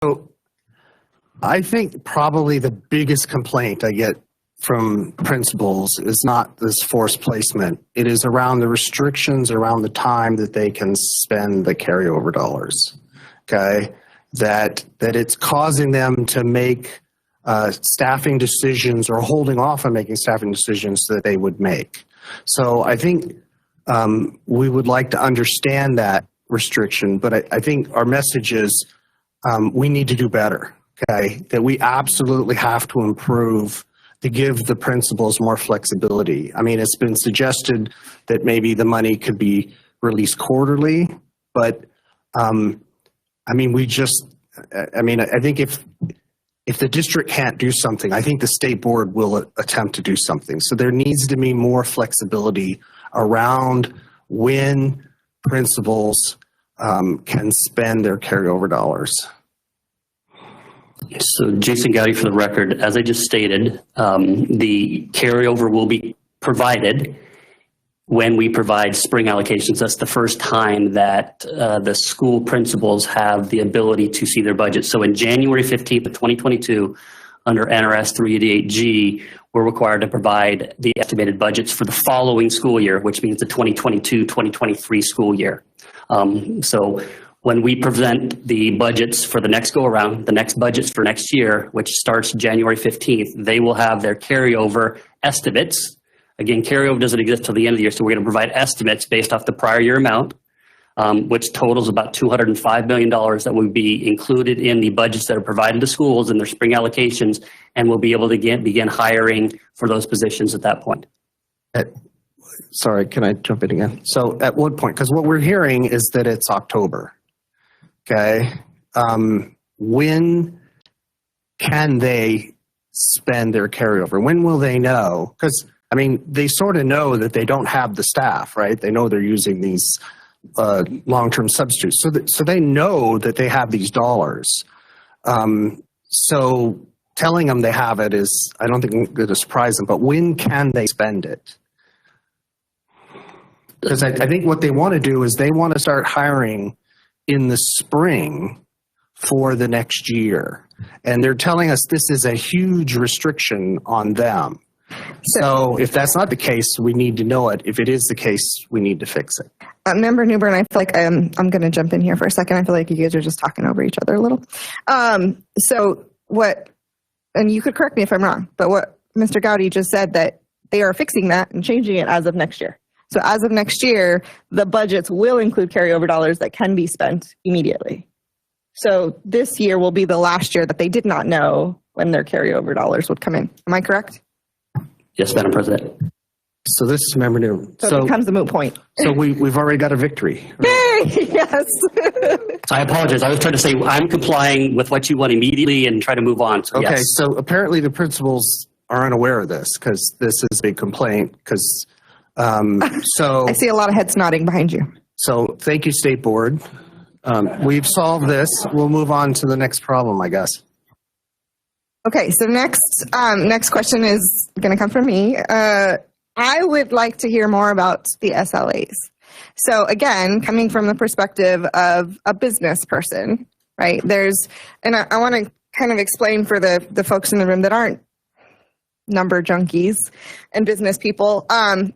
So I think probably the biggest complaint I get from principals is not this forced placement. It is around the restrictions around the time that they can spend the carryover dollars. Okay, that it's causing them to make staffing decisions or holding off on making staffing decisions that they would make. So I think we would like to understand that restriction, but I think our message is we need to do better. Okay, that we absolutely have to improve to give the principals more flexibility. I mean, it's been suggested that maybe the money could be released quarterly, but I think if the district can't do something, I think the state board will attempt to do something. So there needs to be more flexibility around when principals can spend their carryover dollars. So Jason Goudie, for the record, as I just stated, the carryover will be provided when we provide spring allocations. That's the first time that the school principals have the ability to see their budget. So in January 15th of 2022, under NRS 388G, we're required to provide the estimated budgets for the following school year, which means the 2022-2023 school year. So when we present the budgets for the next go around, the next budgets for next year, which starts January 15th, they will have their carryover estimates. Again, carryover doesn't exist till the end of the year, so we're going to provide estimates based off the prior year amount, which totals about $205 million that will be included in the budgets that are provided to schools in their spring allocations, and we'll be able to begin hiring for those positions at that point. Sorry, can I jump in again? So at what point? Because what we're hearing is that it's October. Okay. When can they spend their carryover? When will they know? Because, I mean, they sort of know that they don't have the staff, right? They know they're using these long-term substitutes. So they know that they have these dollars. So telling them they have it is, I don't think going to surprise them, but when can they spend it? Because I think what they want to do is they want to start hiring in the spring for the next year. And they're telling us this is a huge restriction on them. So if that's not the case, we need to know it. If it is the case, we need to fix it. Member Newbern, I feel like I'm going to jump in here for a second. I feel like you guys are just talking over each other a little. So what, and you could correct me if I'm wrong, but what Mr. Goudie just said, that they are fixing that and changing it as of next year. So as of next year, the budgets will include carryover dollars that can be spent immediately. So this year will be the last year that they did not know when their carryover dollars would come in. Am I correct? Yes, Madam President. So this is Member Newman. So it becomes a moot point. So we've already got a victory. Yay! Yes. So I apologize. I was trying to say I'm complying with what you want immediately and try to move on. So okay, yes. So apparently the principals are unaware of this because this is a big complaint. Because so I see a lot of heads nodding behind you. So thank you, State Board. We've solved this. We'll move on to the next problem, I guess. Okay, so next question is going to come from me. I would like to hear more about the SLAs. So again, coming from the perspective of a business person, right? And I want to kind of explain for the folks in the room that aren't number junkies and business people.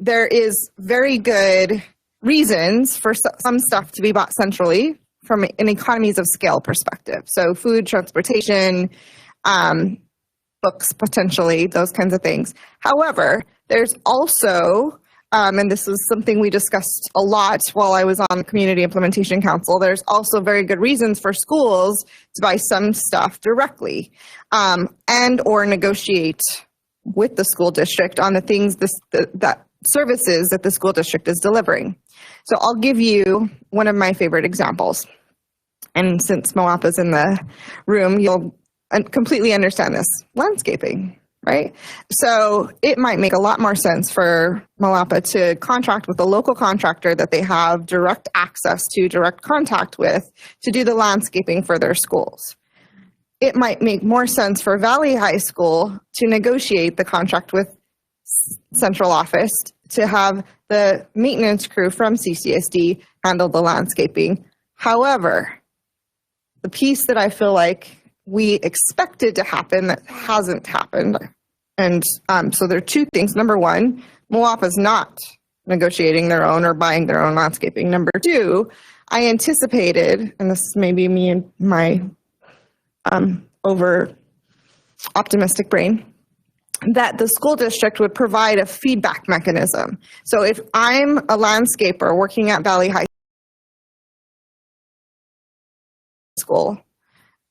There is very good reasons for some stuff to be bought centrally from an economies of scale perspective. So food, transportation, books, potentially, those kinds of things. However, there's also, and this is something we discussed a lot while I was on the Community Implementation Council, there's also very good reasons for schools to buy some stuff directly and or negotiate with the school district on the things that services that the school district is delivering. So I'll give you one of my favorite examples. And since Moapa's in the room, you'll completely understand this. Landscaping, right? So it might make a lot more sense for Moapa to contract with a local contractor that they have direct access to, direct contact with, to do the landscaping for their schools. It might make more sense for Valley High School to negotiate the contract with central office to have the maintenance crew from CCSD handle the landscaping. However, the piece that I feel like we expected to happen that hasn't happened. And so there are two things. Number one, MWOP is not negotiating their own or buying their own landscaping. Number two, I anticipated, and this is maybe me and my over optimistic brain, that the school district would provide a feedback mechanism. So if I'm a landscaper working at Valley High School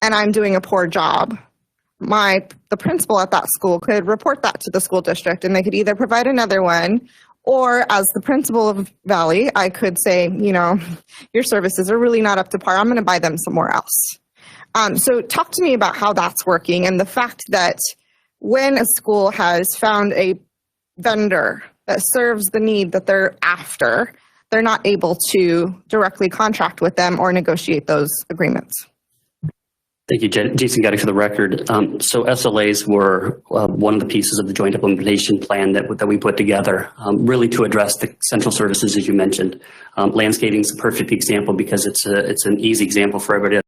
and I'm doing a poor job, the principal at that school could report that to the school district, and they could either provide another one, or as the principal of Valley, I could say, your services are really not up to par. I'm going to buy them somewhere else. So talk to me about how that's working, and the fact that when a school has found a vendor that serves the need that they're after, they're not able to directly contract with them or negotiate those agreements. Thank you, Jason Goudie, for the record. So SLAs were one of the pieces of the joint implementation plan that we put together, really to address the central services, as you mentioned. Landscaping is a perfect example because it's an easy example for everybody to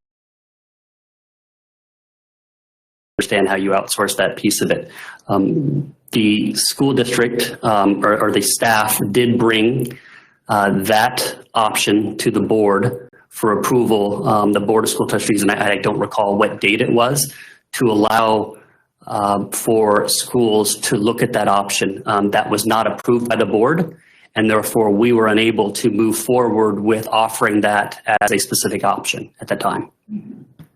understand how you outsource that piece of it. The school district or the staff did bring that option to the board for approval, the Board of School Trustees, and I don't recall what date it was, to allow for schools to look at that option. That was not approved by the board, and therefore we were unable to move forward with offering that as a specific option at that time.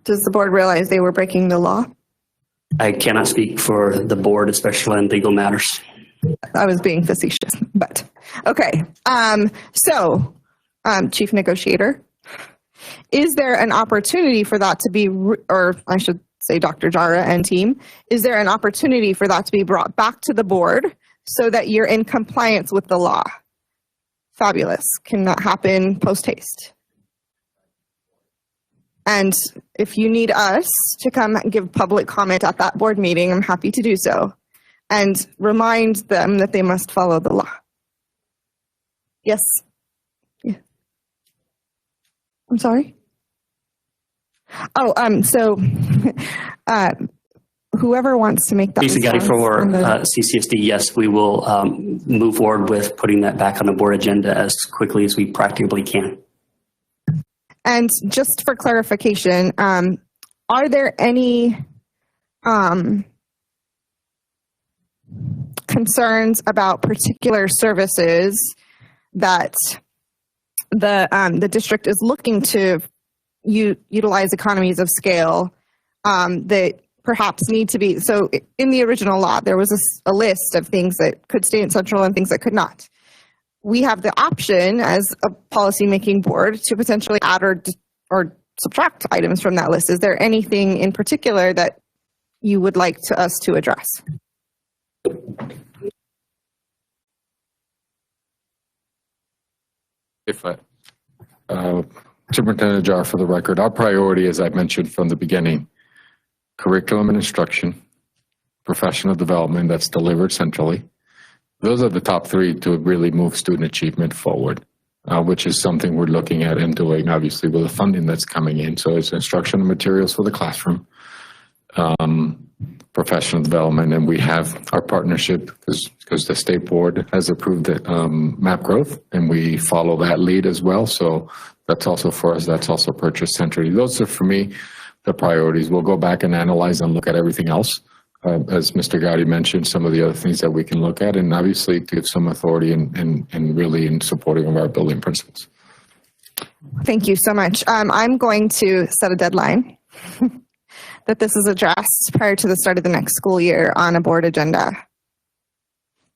Does the board realize they were breaking the law? I cannot speak for the board, especially on legal matters. I was being facetious, but okay. So, Chief Negotiator, is there an opportunity for that to be, or I should say Dr. Jara and team, is there an opportunity for that to be brought back to the board so that you're in compliance with the law? Fabulous. Can that happen post haste? And if you need us to come and give public comment at that board meeting, I'm happy to do so. And remind them that they must follow the law. Yes? Yeah. I'm sorry? Oh, so whoever wants to make that Jason Goudie for CCSD, yes, we will move forward with putting that back on the board agenda as quickly as we practically can. And just for clarification, are there any concerns about particular services that the district is looking to utilize economies of scale that perhaps need to be? So in the original law, there was a list of things that could stay in central and things that could not. We have the option as a policymaking board to potentially add or subtract items from that list. Is there anything in particular that you would like us to address? Superintendent Jar, for the record, our priority, as I mentioned from the beginning, curriculum and instruction, professional development that's delivered centrally. Those are the top three to really move student achievement forward, which is something we're looking at and doing, obviously, with the funding that's coming in. So it's instructional materials for the classroom, professional development, and we have our partnership because the state board has approved the MAP growth, and we follow that lead as well. So that's also for us. That's also purchased centrally. Those are, for me, the priorities. We'll go back and analyze and look at everything else. As Mr. Goudie mentioned, some of the other things that we can look at, and obviously to give some authority and really in supporting of our building principles. Thank you so much. I'm going to set a deadline that this is addressed prior to the start of the next school year on a board agenda.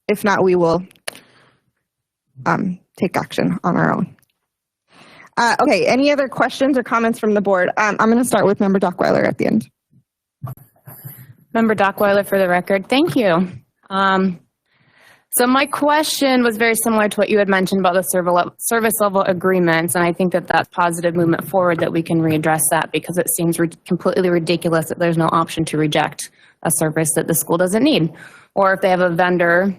If not, we will take action on our own. Okay, any other questions or comments from the board? I'm going to start with Member Dockweiler at the end. Member Dockweiler, for the record, thank you. So my question was very similar to what you had mentioned about the service level agreements, and I think that that's positive movement forward that we can readdress that, because it seems completely ridiculous that there's no option to reject a service that the school doesn't need. Or if they have a vendor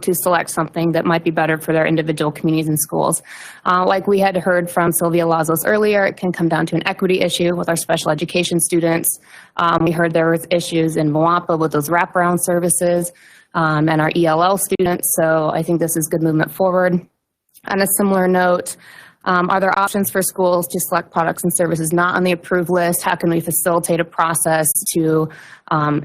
to select something that might be better for their individual communities and schools. Like we had heard from Sylvia Lazos earlier, it can come down to an equity issue with our special education students. We heard there was issues in Moapa with those wraparound services and our ELL students. So I think this is good movement forward. On a similar note, are there options for schools to select products and services not on the approved list? How can we facilitate a process to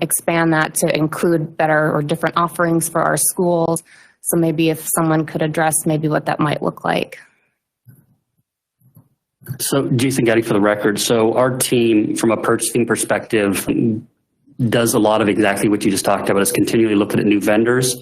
expand that to include better or different offerings for our schools? So maybe if someone could address maybe what that might look like. So Jason Goudie for the record. So our team, from a purchasing perspective, does a lot of exactly what you just talked about, is continually looking at new vendors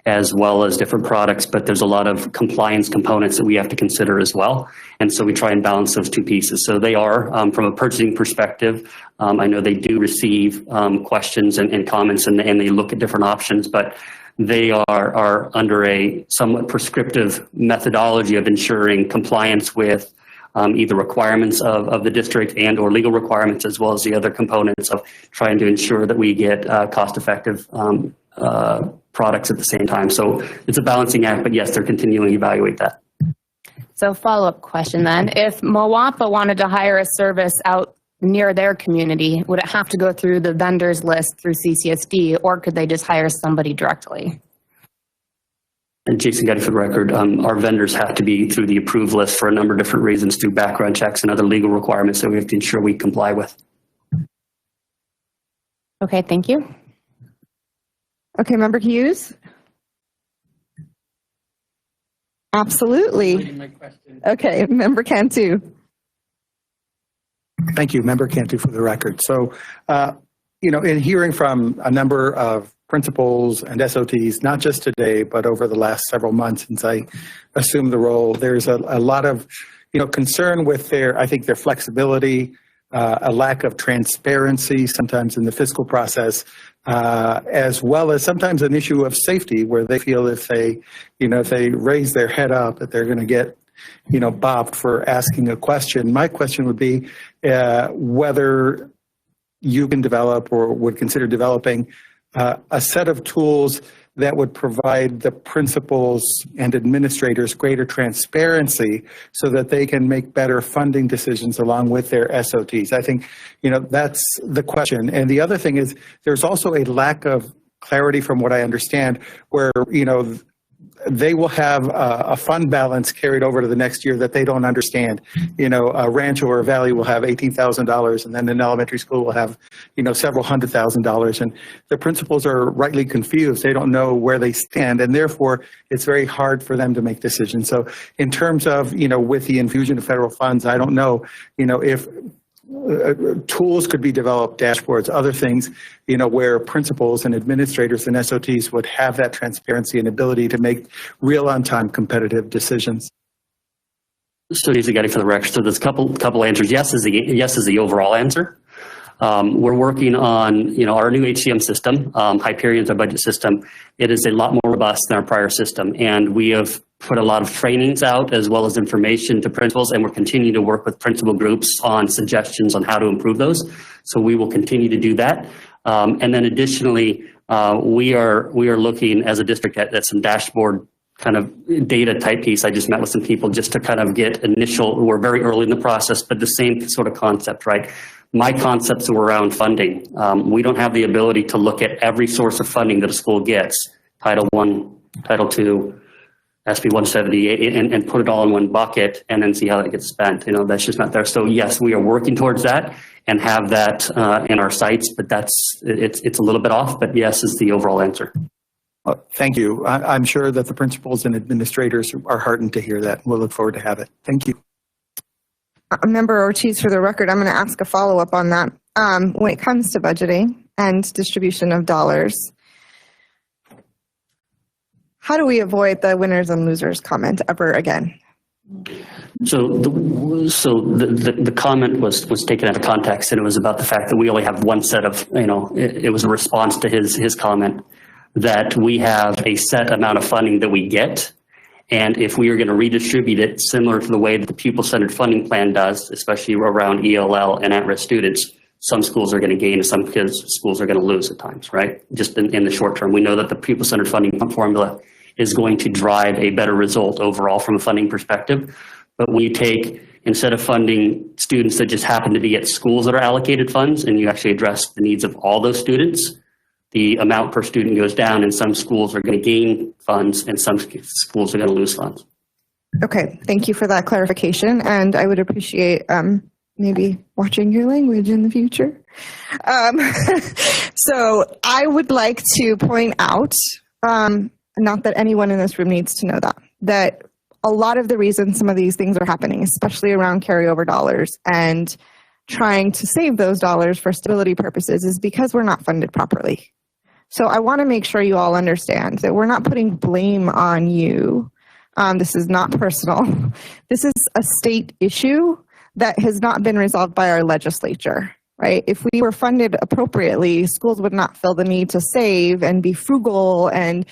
as well as different products, but there's a lot of compliance components that we have to consider as well. And so we try and balance those two pieces. So they are, from a purchasing perspective, I know they do receive questions and comments, and they look at different options, but they are under a somewhat prescriptive methodology of ensuring compliance with either requirements of the district and or legal requirements, as well as the other components of trying to ensure that we get cost-effective products at the same time. So it's a balancing act, but yes, they're continuing to evaluate that. So follow-up question then, if Moapa wanted to hire a service out near their community, would it have to go through the vendors list through CCSD, or could they just hire somebody directly? And Jason Goudie for the record, our vendors have to be through the approved list for a number of different reasons, through background checks and other legal requirements that we have to ensure we comply with. Okay, thank you. Okay, Member Hughes? Absolutely. Okay, Member Cantu. Thank you, Member Cantu, for the record. So, in hearing from a number of principals and SOTs, not just today, but over the last several months since I assumed the role, there's a lot of, concern with their flexibility, a lack of transparency, sometimes in the fiscal process, as well as sometimes an issue of safety, where they feel if they raise their head up that they're going to get, bopped for asking a question. My question would be whether you can develop or would consider developing a set of tools that would provide the principals and administrators greater transparency so that they can make better funding decisions along with their SOTs. I think, that's the question. And the other thing is there's also a lack of clarity from what I understand where, they will have a fund balance carried over to the next year that they don't understand. A Rancho or a Valley will have $18,000, and then an elementary school will have, several $100,000. And the principals are rightly confused. They don't know where they stand, and therefore it's very hard for them to make decisions. So in terms of, with the infusion of federal funds, I don't know, if tools could be developed, dashboards, other things, where principals and administrators and SOTs would have that transparency and ability to make real on-time competitive decisions. So Jason Goudie for the record. So there's a couple answers. Yes is the overall answer. We're working on, our new HCM system. Hyperion's our budget system. It is a lot more robust than our prior system, and we have put a lot of trainings out as well as information to principals, and we're continuing to work with principal groups on suggestions on how to improve those. So we will continue to do that. And then additionally, we are looking as a district at some dashboard kind of data type piece. I just met with some people just to kind of get we're very early in the process, but the same sort of concept, right? My concepts are around funding. We don't have the ability to look at every source of funding that a school gets, Title I, Title II, SB 170, and put it all in one bucket and then see how that gets spent. That's just not there. So yes, we are working towards that and have that in our sights, but it's a little bit off, but yes is the overall answer. Thank you. I'm sure that the principals and administrators are heartened to hear that. We'll look forward to have it. Thank you. Member Ortiz, for the record, I'm going to ask a follow-up on that. When it comes to budgeting and distribution of dollars, how do we avoid the winners and losers comment ever again? So the comment was taken out of context, and it was about the fact that we only have one set of, it was a response to his comment that we have a set amount of funding that we get. And if we are going to redistribute it similar to the way that the pupil-centered funding plan does, especially around ELL and at-risk students, some schools are going to gain and some schools are going to lose at times, right? Just in the short term. We know that the pupil-centered funding formula is going to drive a better result overall from a funding perspective. But when you take, instead of funding students that just happen to be at schools that are allocated funds, and you actually address the needs of all those students, the amount per student goes down, and some schools are going to gain funds and some schools are going to lose funds. Okay, thank you for that clarification, and I would appreciate maybe watching your language in the future. So I would like to point out, not that anyone in this room needs to know that a lot of the reasons some of these things are happening, especially around carryover dollars and trying to save those dollars for stability purposes, is because we're not funded properly. So I want to make sure you all understand that we're not putting blame on you. This is not personal. This is a state issue that has not been resolved by our legislature, right? If we were funded appropriately, schools would not feel the need to save and be frugal and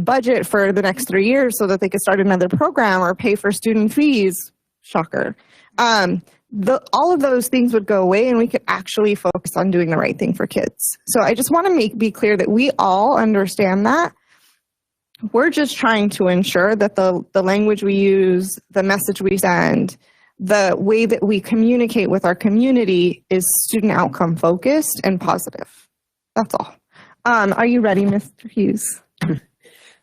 budget for the next 3 years so that they could start another program or pay for student fees. Shocker. All of those things would go away and we could actually focus on doing the right thing for kids. So I just want to be clear that we all understand that. We're just trying to ensure that the language we use, the message we send, the way that we communicate with our community is student outcome focused and positive. That's all. Are you ready, Mr. Hughes?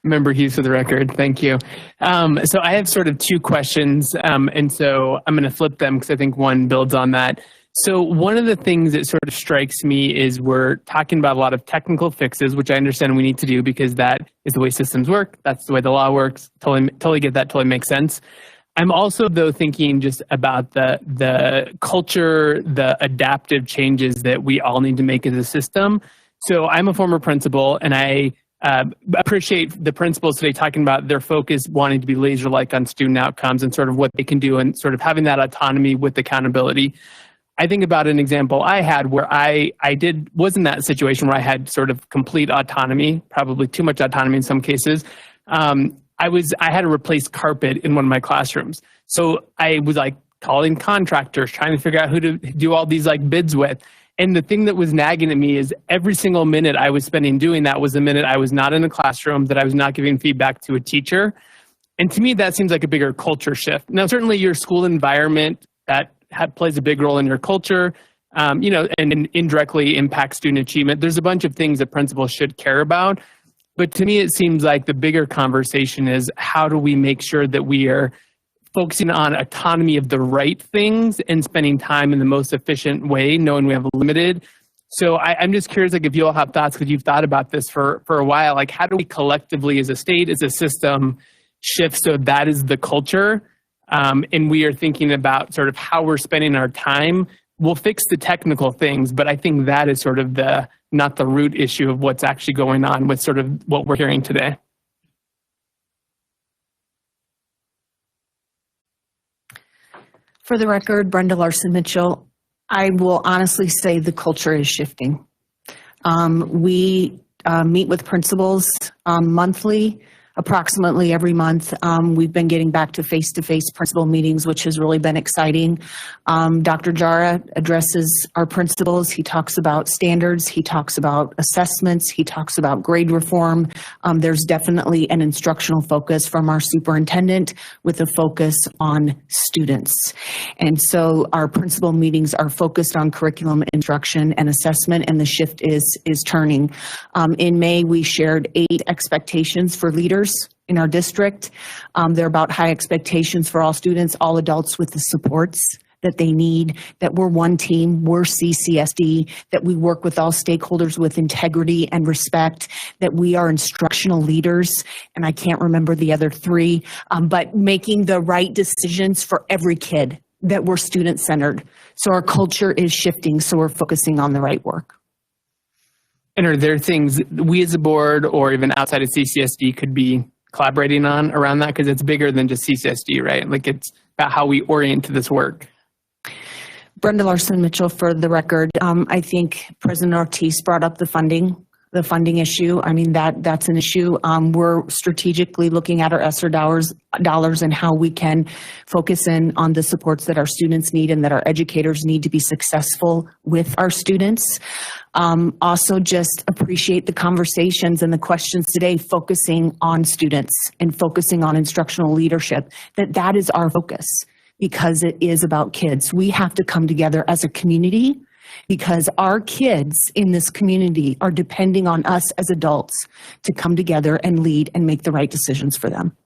Member Hughes for the record, thank you. So I have sort of two questions, and so I'm going to flip them because I think one builds on that. So one of the things that sort of strikes me is we're talking about a lot of technical fixes, which I understand we need to do because that is the way systems work. That's the way the law works. Totally get that. Totally makes sense. I'm also, though, thinking just about the culture, the adaptive changes that we all need to make as a system. So I'm a former principal, and I appreciate the principals today talking about their focus wanting to be laser-like on student outcomes and sort of what they can do and sort of having that autonomy with accountability. I think about an example I had where I was in that situation where I had sort of complete autonomy, probably too much autonomy in some cases. I had to replace carpet in one of my classrooms. So I was like calling contractors, trying to figure out who to do all these like bids with. And the thing that was nagging at me is every single minute I was spending doing that was a minute I was not in a classroom, that I was not giving feedback to a teacher. And to me, that seems like a bigger culture shift. Now, certainly your school environment that plays a big role in your culture, and indirectly impacts student achievement. There's a bunch of things that principals should care about. But to me, it seems like the bigger conversation is how do we make sure that we are focusing on autonomy of the right things and spending time in the most efficient way, knowing we have limited. So I'm just curious, like, if you all have thoughts, because you've thought about this for a while, like how do we collectively as a state, as a system, shift so that is the culture? And we are thinking about sort of how we're spending our time. We'll fix the technical things, but I think that is sort of not the root issue of what's actually going on with sort of what we're hearing today. For the record, Brenda Larson-Mitchell, I will honestly say the culture is shifting. We meet with principals monthly, approximately every month. We've been getting back to face-to-face principal meetings, which has really been exciting. Dr. Jara addresses our principals. He talks about standards. He talks about assessments. He talks about grade reform. There's definitely an instructional focus from our superintendent with a focus on students. And so our principal meetings are focused on curriculum instruction and assessment, and the shift is turning. In May, we shared 8 expectations for leaders in our district. They're about high expectations for all students, all adults with the supports that they need, that we're one team, we're CCSD, that we work with all stakeholders with integrity and respect, that we are instructional leaders, and I can't remember the other 3, but making the right decisions for every kid, that we're student-centered. So our culture is shifting, so we're focusing on the right work. And are there things we as a board or even outside of CCSD could be collaborating on around that? Because it's bigger than just CCSD, right? Like it's about how we orient to this work. Brenda Larson-Mitchell, for the record, I think President Ortiz brought up the funding the funding issue. I mean, that's an issue. We're strategically looking at our ESSER dollars and how we can focus in on the supports that our students need and that our educators need to be successful with our students. Also, just appreciate the conversations and the questions today, focusing on students and focusing on instructional leadership, that is our focus because it is about kids. We have to come together as a community because our kids in this community are depending on us as adults to come together and lead and make the right decisions for them.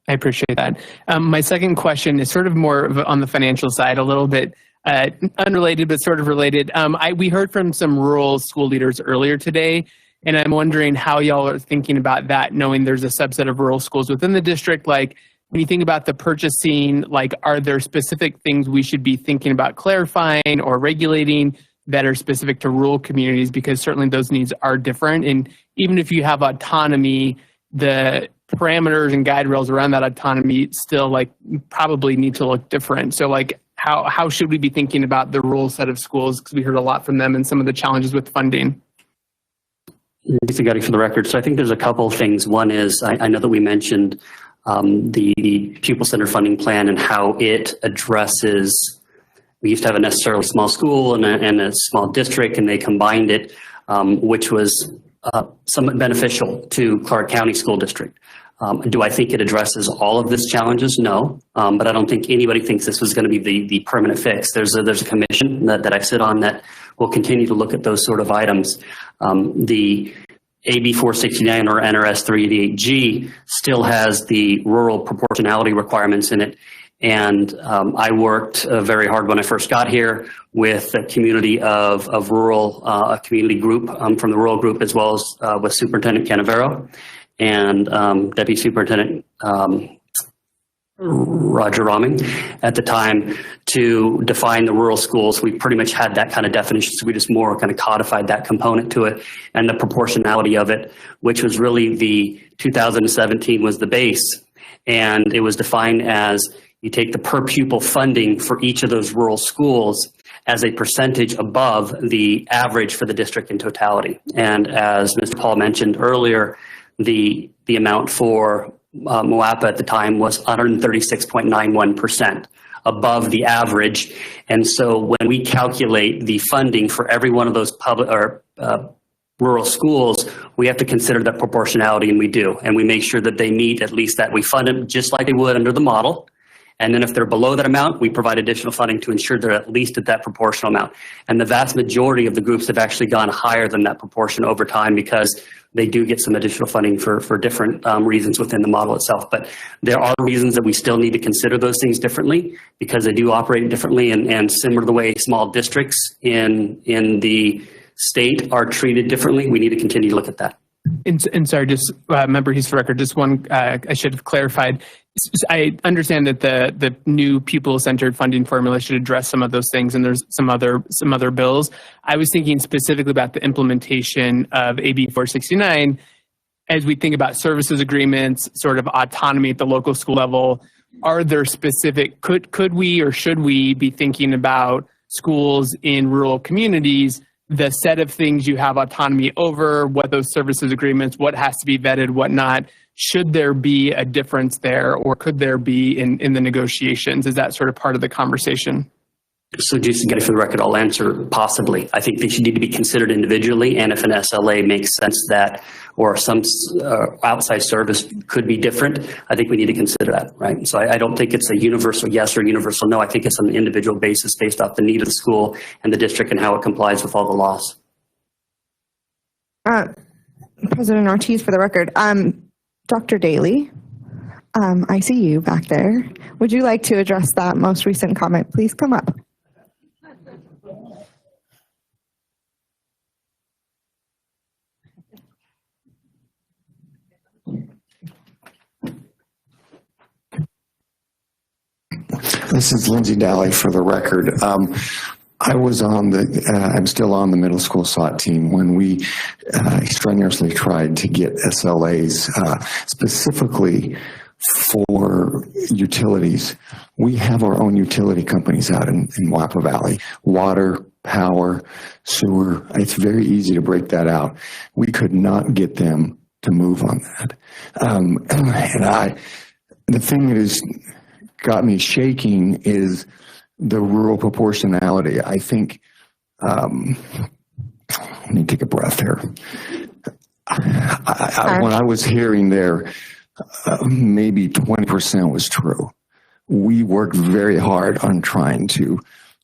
I appreciate that. My second question is sort of more on the financial side, a little bit unrelated, but sort of related. We heard from some rural school leaders earlier today, and I'm wondering how y'all are thinking about that, knowing there's a subset of rural schools within the district. Like, when you think about the purchasing, like, are there specific things we should be thinking about clarifying or regulating that are specific to rural communities? Because certainly those needs are different. And even if you have autonomy, the parameters and guide rails around that autonomy still like probably need to look different. So like, how should we be thinking about the rural set of schools? Because we heard a lot from them and some of the challenges with funding. Thanks, Goudie, for the record. So I think there's a couple of things. One is, I know that we mentioned the pupil-centered funding plan and how it addresses, we used to have a necessarily small school and a small district, and they combined it, which was somewhat beneficial to Clark County School District. Do I think it addresses all of these challenges? No, but I don't think anybody thinks this was going to be the permanent fix. There's a commission that I sit on that will continue to look at those sort of items. The AB 469 or NRS 388G still has the rural proportionality requirements in it. And I worked very hard when I first got here with a community of rural, a community group from the rural group, as well as with Superintendent Canavero and Deputy Superintendent Roger Raming at the time to define the rural schools. We pretty much had that kind of definition, so we just more kind of codified that component to it, and the proportionality of it, which was really the 2017 was the base, and it was defined as you take the per pupil funding for each of those rural schools as a percentage above the average for the district in totality. And as Mr. Paul mentioned earlier, the amount for Moapa at the time was 136.91% above the average. And so when we calculate the funding for every one of those public or rural schools, we have to consider that proportionality, and we do. And we make sure that they meet at least that. We fund them just like they would under the model. And then if they're below that amount, we provide additional funding to ensure they're at least at that proportional amount. And the vast majority of the groups have actually gone higher than that proportion over time because they do get some additional funding for different reasons within the model itself. But there are reasons that we still need to consider those things differently because they do operate differently, and similar to the way small districts in the state are treated differently, we need to continue to look at that. And sorry, just member Hughes for record, just one, I should have clarified. I understand that the new pupil-centered funding formula should address some of those things, and there's some other bills. I was thinking specifically about the implementation of AB 469 as we think about services agreements, sort of autonomy at the local school level. Are there specific, could we or should we be thinking about schools in rural communities, the set of things you have autonomy over, what those services agreements, what has to be vetted, what not? Should there be a difference there, or could there be in the negotiations? Is that sort of part of the conversation? So just to get it for the record, I'll answer possibly. I think they should need to be considered individually, and if an SLA makes sense that, or some outside service could be different, I think we need to consider that, right? So I don't think it's a universal yes or universal no. I think it's on an individual basis based off the need of the school and the district and how it complies with all the laws. President Ortiz, for the record, Dr. Daly, I see you back there. Would you like to address that most recent comment? Please come up. This is Lindsay Daly for the record. I was on I'm still on the middle school SOT team when we strenuously tried to get SLAs specifically for utilities. We have our own utility companies out in Moapa Valley, water, power, sewer. It's very easy to break that out. We could not get them to move on that. The thing that has got me shaking is the rural proportionality. I think, let me take a breath here. When I was hearing there, maybe 20% was true. We worked very hard on trying to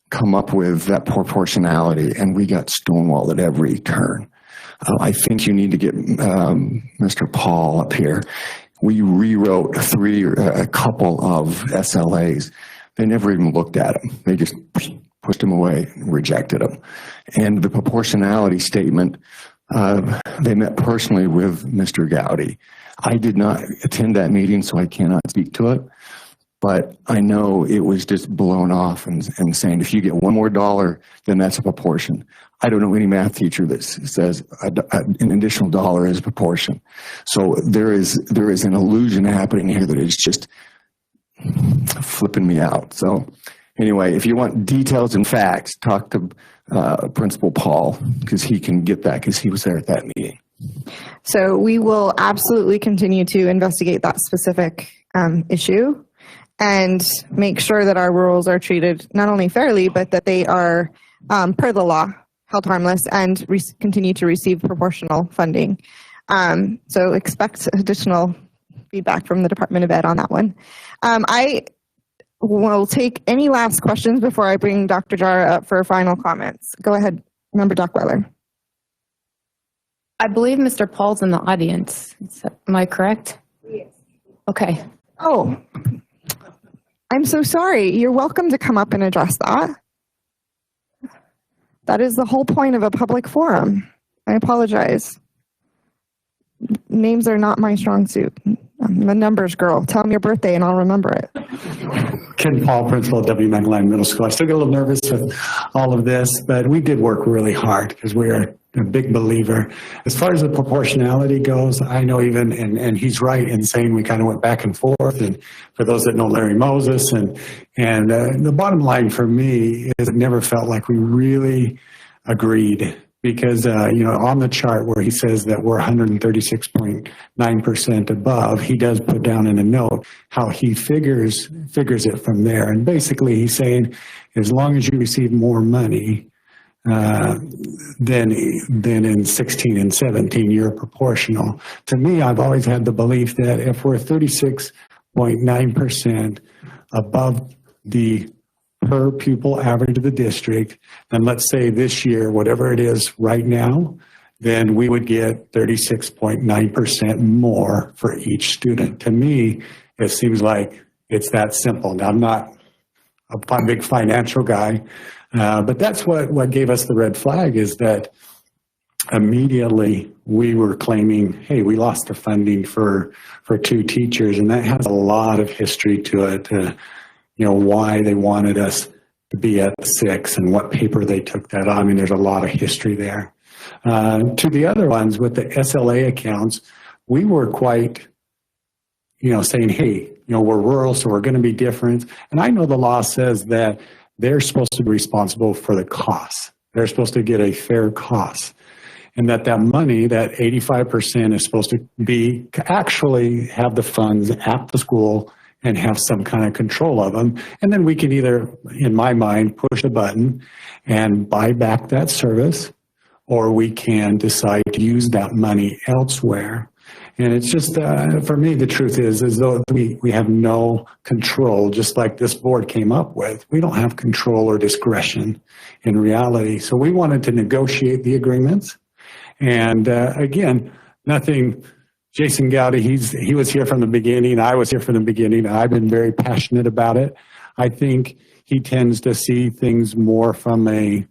come up with that proportionality, and we got stonewalled at every turn. I think you need to get Mr. Paul up here. We rewrote a couple of SLAs. They never even looked at them. They just pushed them away, rejected them. And the proportionality statement, they met personally with Mr. Goudie. I did not attend that meeting, so I cannot speak to it. But I know it was just blown off and saying, if you get one more dollar, then that's a proportion. I don't know any math teacher that says an additional dollar is a proportion. So there is an illusion happening here that is just flipping me out. So anyway, if you want details and facts, talk to Principal Paul, because he can get that, because he was there at that meeting. So we will absolutely continue to investigate that specific issue and make sure that our rules are treated not only fairly, but that they are, per the law, held harmless and continue to receive proportional funding. So expect additional feedback from the Department of Ed on that one. I will take any last questions before I bring Dr. Jara up for final comments. Go ahead, Member Dockweiler. I believe Mr. Paul's in the audience. Am I correct? Yes. Okay. Oh, I'm so sorry. You're welcome to come up and address that. That is the whole point of a public forum. I apologize. Names are not my strong suit. I'm a numbers girl. Tell me your birthday and I'll remember it. Ken Paul, principal at W. Magdalene Middle School. I still get a little nervous with all of this, but we did work really hard because we are a big believer. As far as the proportionality goes, I know even, and he's right in saying we kind of went back and forth. And for those that know Larry Moses, and the bottom line for me is it never felt like we really agreed. Because, on the chart where he says that we're 136.9% above, he does put down in a note how he figures it from there. And basically he's saying, as long as you receive more money than in 16 and 17, you're proportional. To me, I've always had the belief that if we're 36.9% above the per pupil average of the district, and let's say this year, whatever it is right now, then we would get 36.9% more for each student. To me, it seems like it's that simple. Now, I'm not a big financial guy, but that's what gave us the red flag, is that immediately we were claiming, hey, we lost the funding for 2 teachers, and that has a lot of history to it. Why they wanted us to be at 6 and what paper they took that on. I mean, there's a lot of history there. To the other ones with the SLA accounts, we were quite, saying, hey, we're rural, so we're going to be different. And I know the law says that they're supposed to be responsible for the costs. They're supposed to get a fair cost. And that money, that 85% is supposed to be, actually have the funds at the school and have some kind of control of them. And then we can either, in my mind, push a button and buy back that service, or we can decide to use that money elsewhere. And it's just, for me, the truth is though we have no control, just like this board came up with. We don't have control or discretion in reality. So we wanted to negotiate the agreements. And again, nothing... Jason Goudie, he was here from the beginning. I was here from the beginning. I've been very passionate about it. I think he tends to see things more from a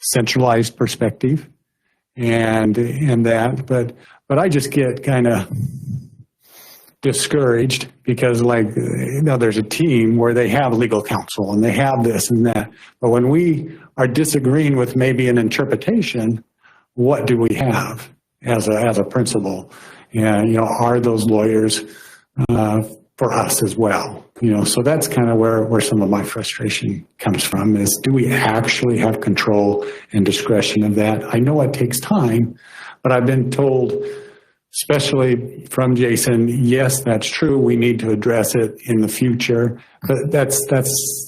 centralized perspective, and that. But I just get kind of discouraged because, there's a team where they have legal counsel and they have this and that. But when we are disagreeing with maybe an interpretation, what do we have as a principal? And, are those lawyers for us as well. So that's kind of where some of my frustration comes from is, do we actually have control and discretion of that? I know it takes time, but I've been told, especially from Jason, yes, that's true. We need to address it in the future, but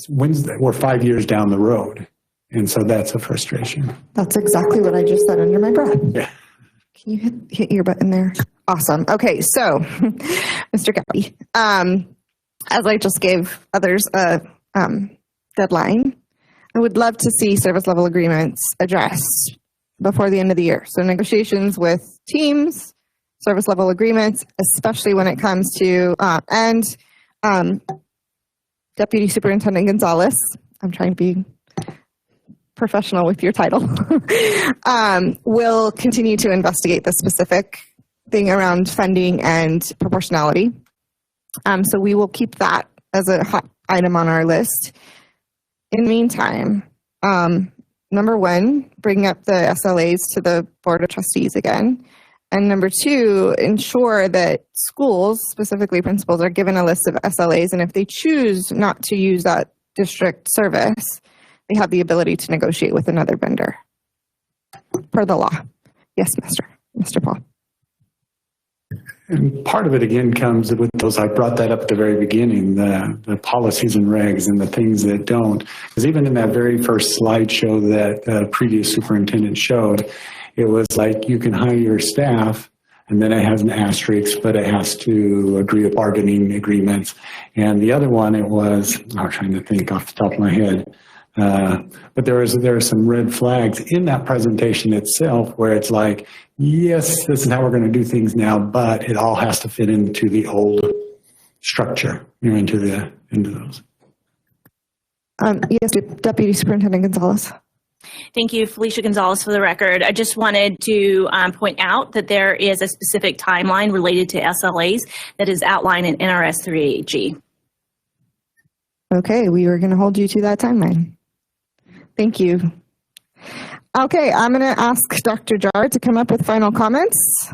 we're 5 years down the road. And so that's a frustration. That's exactly what I just said under my breath. Yeah. Can you hit your button there? Awesome. Okay, so Mr. Goudie, as I just gave others a deadline, I would love to see service level agreements addressed before the end of the year. So negotiations with teams, service level agreements, especially when it comes to, Deputy Superintendent Gonzalez, I'm trying to be professional with your title, will continue to investigate the specific thing around funding and proportionality. So we will keep that as a hot item on our list. In the meantime, number one, bring up the SLAs to the Board of Trustees again. And number two, ensure that schools, specifically principals, are given a list of SLAs. And if they choose not to use that district service, they have the ability to negotiate with another vendor per the law. Yes, Mr. Paul. And part of it, again, comes with those, I brought that up at the very beginning, the policies and regs and the things that don't. Because even in that very first slideshow that the previous superintendent showed, it was like you can hire your staff, and then it has an asterisk, but it has to agree with bargaining agreements. And the other one, I'm trying to think off the top of my head, but there are some red flags in that presentation itself where it's like, yes, this is how we're going to do things now, but it all has to fit into the old structure, into those. Yes, Deputy Superintendent Gonzalez. Thank you, Felicia Gonzalez, for the record. I just wanted to point out that there is a specific timeline related to SLAs that is outlined in NRS 38G. Okay, we were going to hold you to that timeline. Thank you. Okay, I'm going to ask Dr. Jar to come up with final comments.